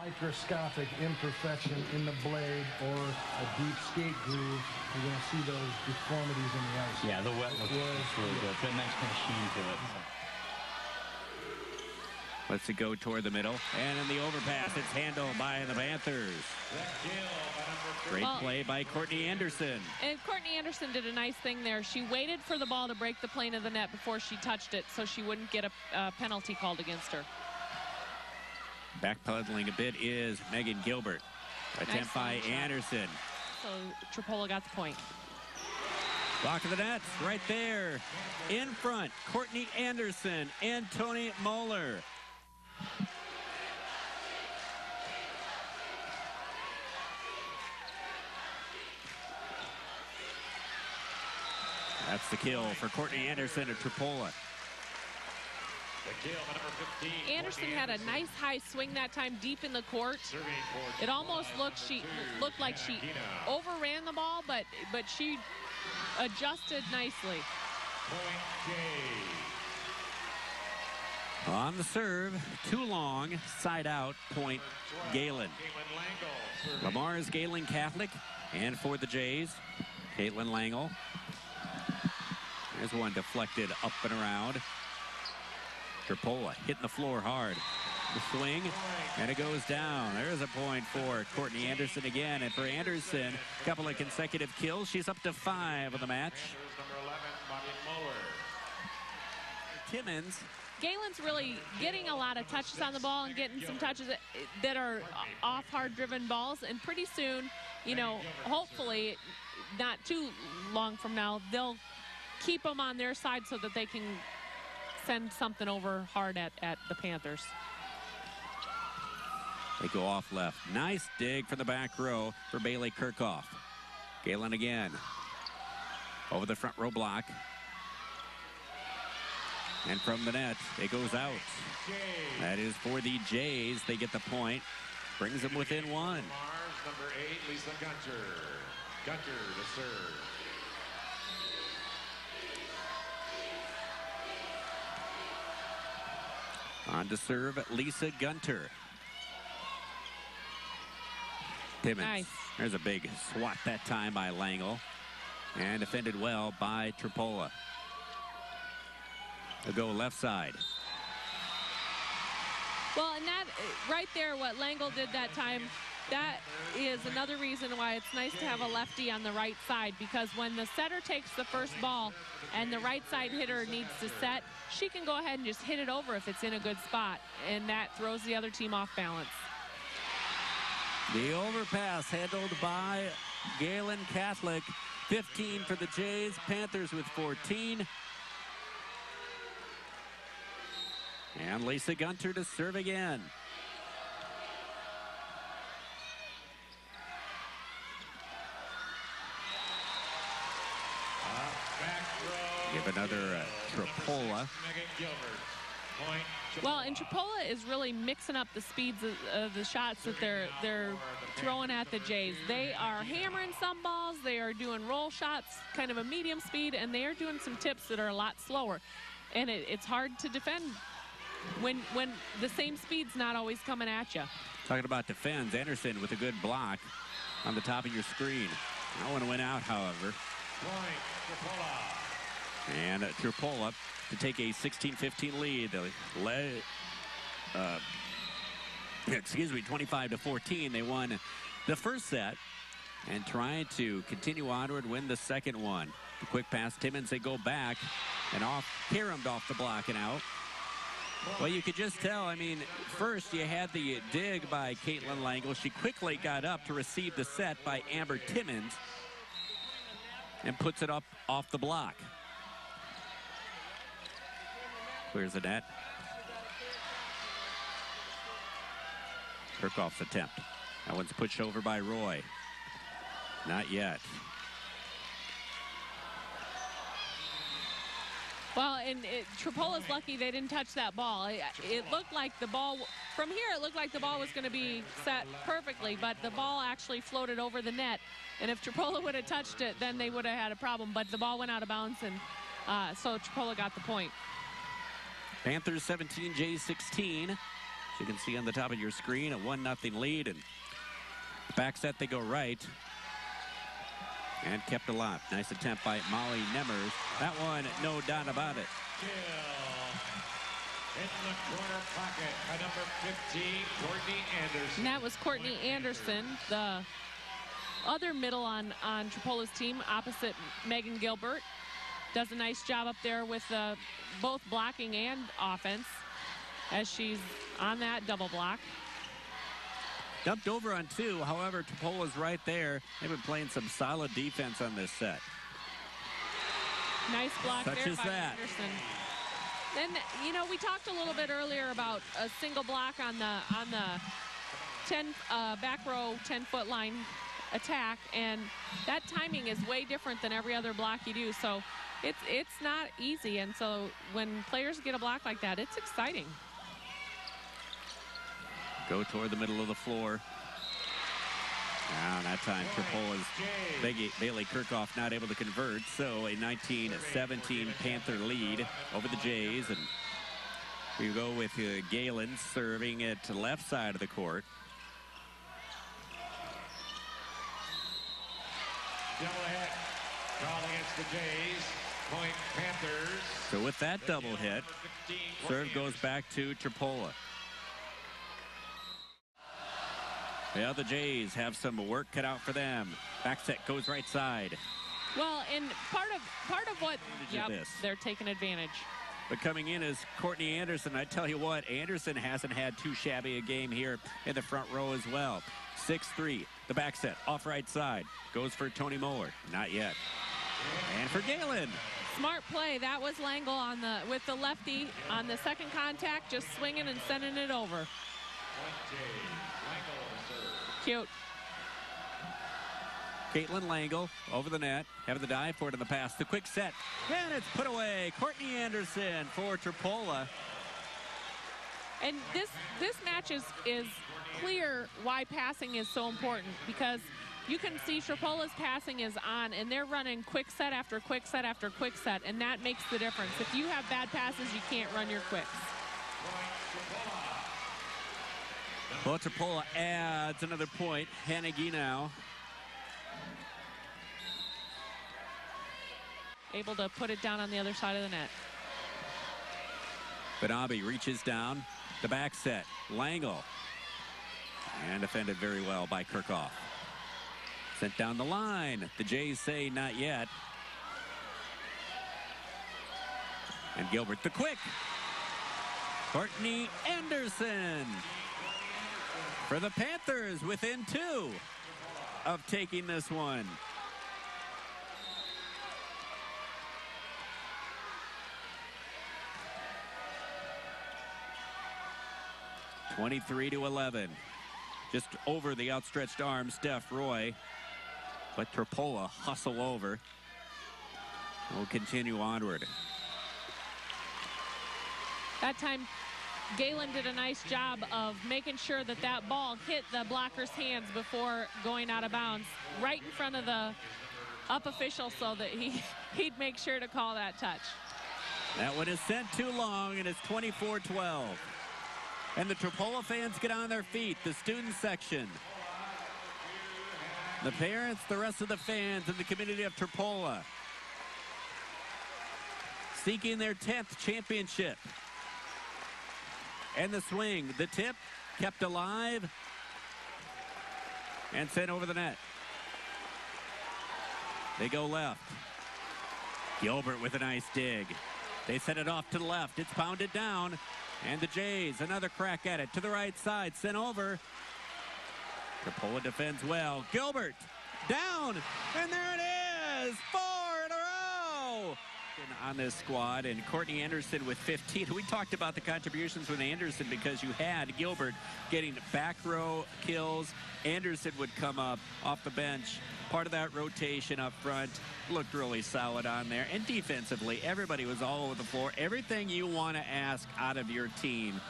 microscopic imperfection in the blade or a deep skate groove, you're going to see those deformities in the ice. Yeah, the wet looks really good. It's got a nice kind of sheen to it. Lets it go toward the middle. And in the overpass, it's handled by the Panthers. Great play by Courtney Anderson. And Courtney Anderson did a nice thing there. She waited for the ball to break the plane of the net before she touched it so she wouldn't get a penalty called against her. Backpedaling a bit is Megan Gilbert. Attempt by Anderson. So Tripolo got the point. Block of the net, right there. In front, Courtney Anderson and Tony Moeller. That's the kill for Courtney Anderson at Tripolo. Anderson had a nice high swing that time deep in the court. It almost looked like she overran the ball, but she adjusted nicely. On the serve, too long, side out, point Galen. Lamar's Galen Catholic, and for the Jays, Caitlin Langle. There's one deflected up and around. Tripolo hitting the floor hard. The swing, and it goes down. There's a point for Courtney Anderson again. And for Anderson, a couple of consecutive kills. She's up to 5 of the match. Timmons. Galen's really getting a lot of touches on the ball and getting some touches that are off hard-driven balls. And pretty soon, you know, hopefully not too long from now, they'll keep them on their side so that they can send something over hard at the Panthers. They go off left. Nice dig from the back row for Bailey Kirchhoff. Galen again. Over the front row block. And from the net, it goes out. That is for the Jays. They get the point. Brings them within 1. Number 8, Lisa Gunter. Gunter to serve. On to serve, Lisa Gunter. Timmons. Nice. There's a big swat that time by Langle. And defended well by Tripolo. They'll go left side. Well, and that right there, what Langle did that time, that is another reason why it's nice to have a lefty on the right side, because when the setter takes the first ball and the right side hitter needs to set, she can go ahead and just hit it over if it's in a good spot, and that throws the other team off balance. The overpass handled by Galen Catholic. 15 for the Jays, Panthers with 14. And Lisa Gunter to serve again. Give another Tripolo. Well, and Tripolo is really mixing up the speeds of the shots that they're throwing at the Jays. They are hammering some balls. They are doing roll shots, kind of a medium speed, and they are doing some tips that are a lot slower. And it's hard to defend when the same speed's not always coming at you. Talking about defense, Anderson with a good block on the top of your screen. That one went out, however. And Tripolo to take a 16-15 lead. They led, 25-14. They won the first set and trying to continue onward, win the second one. The quick pass, Timmons, they go back and caromed off the block and out. Well, you could just tell, I mean, first you had the dig by Caitlin Langle. She quickly got up to receive the set by Amber Timmons and puts it up off the block. Clears the net. Kirchhoff's attempt. That one's pushed over by Roy. Not yet. Well, and Tripolo's lucky they didn't touch that ball. It looked like the ball, from here it looked like the ball was going to be set perfectly, but the ball actually floated over the net. And if Tripolo would have touched it, then they would have had a problem. But the ball went out of bounds, and so Tripolo got the point. Panthers 17, Jays 16. You can see on the top of your screen a 1-0 lead, and back set they go right. And kept alive. Nice attempt by Molly Nemmers. That one, no doubt about it. In the corner pocket by number 15, Courtney Anderson. And that was Courtney Anderson, the other middle on Tripola's team, opposite Megan Gilbert. Does a nice job up there with both blocking and offense as she's on that double block. Dumped over on 2. However, Tripola's right there. They've been playing some solid defense on this set. Nice block Such there as by that. Anderson. Then, you know, we talked a little bit earlier about a single block on the 10 back row 10-foot line attack, and that timing is way different than every other block you do. So it's not easy, and so when players get a block like that, it's exciting. Go toward the middle of the floor. Now that time Tripola's Bailey Kirchhoff not able to convert, so a 19-17 Panther lead over the Jays. And we go with Galen serving it to the left side of the court. Double hit. Call against the Jays. Point Panthers. So with that double hit, serve goes back to Tripola. Yeah, the Jays have some work cut out for them. Back set goes right side. Well, and part of what they're taking advantage. But coming in is Courtney Anderson. I tell you what, Anderson hasn't had too shabby a game here in the front row as well. 6-3, the back set off right side. Goes for Tony Moeller. Not yet. And for Galen. Smart play. That was Langle with the lefty on the second contact, just swinging and sending it over. Cute. Caitlin Langle over the net, having the dive for it in the pass. The quick set, and it's put away. Courtney Anderson for Tripola. And this match is clear why passing is so important, because you can see Tripola's passing is on, and they're running quick set after quick set after quick set, and that makes the difference. If you have bad passes, you can't run your quicks. Well, Tripola adds another point. Hannigy now. Able to put it down on the other side of the net. Banabi reaches down. The back set. Langle. And defended very well by Kirchhoff. Sent down the line. The Jays say not yet. And Gilbert the quick. Courtney Anderson. For the Panthers, within 2 of taking this one. (23-11). Just over the outstretched arm, Steph Roy. Let Tripola hustle over. We'll continue onward. That time, Galen did a nice job of making sure that that ball hit the blocker's hands before going out of bounds, right in front of the up official, so that he'd make sure to call that touch. That one is sent too long, and it's 24-12. And the Tripola fans get on their feet, the student section. The parents, the rest of the fans, and the community of Tripola seeking their 10th championship. And the swing, the tip, kept alive and sent over the net. They go left. Gilbert with a nice dig. They set it off to the left. It's pounded down. And the Jays, another crack at it to the right side, sent over. Tripola defends well. Gilbert down, and there it is, 4 in a row on this squad. And Courtney Anderson with 15. We talked about the contributions with Anderson because you had Gilbert getting back row kills. Anderson would come up off the bench. Part of that rotation up front, looked really solid on there. And defensively, everybody was all over the floor. Everything you want to ask out of your team